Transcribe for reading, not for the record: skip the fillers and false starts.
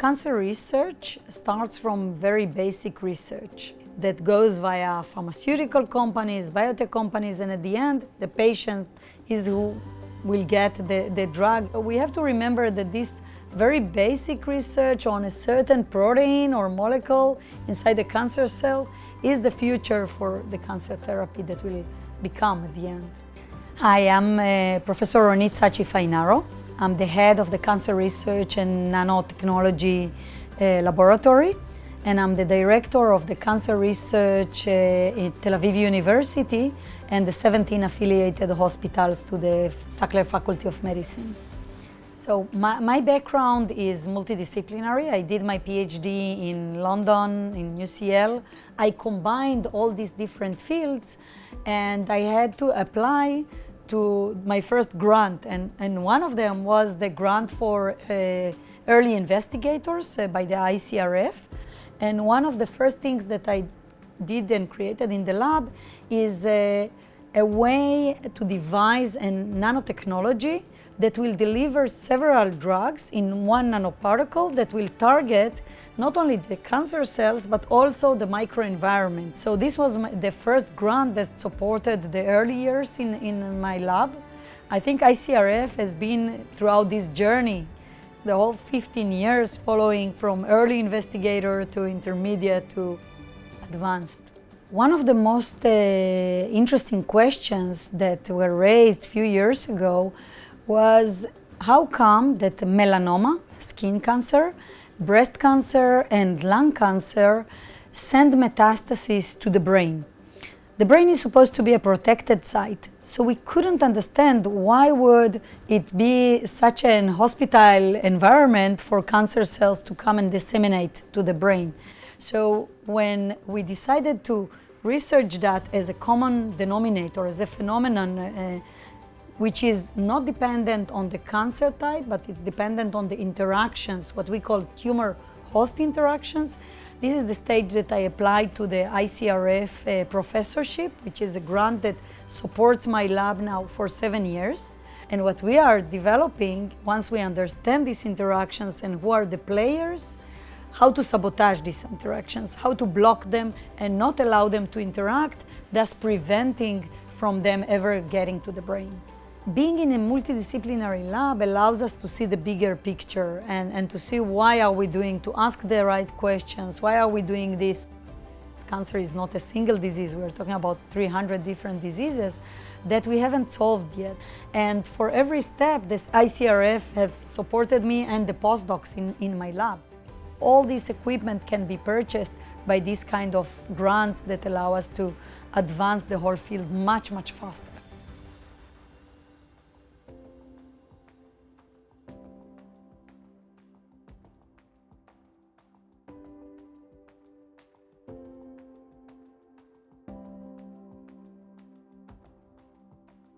Cancer research starts from very basic research that goes via pharmaceutical companies, biotech companies, and at the end, the patient is who will get the drug. We have to remember that this very basic research on a certain protein or molecule inside the cancer cell is the future for the cancer therapy that will become at the end. Hi, I'm Professor Ronit Satchi-Fainaro. I'm the head of the Cancer Research and Nanotechnology Laboratory, and I'm the director of the Cancer Research at Tel Aviv University and the 17 affiliated hospitals to the Sackler Faculty of Medicine. So my background is multidisciplinary. I did my PhD in London, in UCL. I combined all these different fields and I had to apply to my first grant, and one of them was the grant for early investigators by the ICRF. And one of the first things that I did and created in the lab is a way to devise a nanotechnology that will deliver several drugs in one nanoparticle that will target not only the cancer cells but also the microenvironment. So this was the first grant that supported the early years in my lab. I think ICRF has been throughout this journey, the whole 15 years following from early investigator to intermediate to advanced. One of the most interesting questions that were raised a few years ago was how come that melanoma, skin cancer, breast cancer and lung cancer send metastases to the brain. The brain is supposed to be a protected site, so we couldn't understand why would it be such an hostile environment for cancer cells to come and disseminate to the brain. So when we decided to research that as a common denominator, as a phenomenon which is not dependent on the cancer type, but it's dependent on the interactions, what we call tumor-host interactions. This is the stage that I applied to the ICRF Professorship, which is a grant that supports my lab now for 7 years. And what we are developing, once we understand these interactions and who are the players, how to sabotage these interactions, how to block them and not allow them to interact, thus preventing from them ever getting to the brain. Being in a multidisciplinary lab allows us to see the bigger picture and to see why are we doing, to ask the right questions, why are we doing this? Cancer is not a single disease, we're talking about 300 different diseases that we haven't solved yet. And for every step, this ICRF have supported me and the postdocs in my lab. All this equipment can be purchased by these kind of grants that allow us to advance the whole field much, much faster.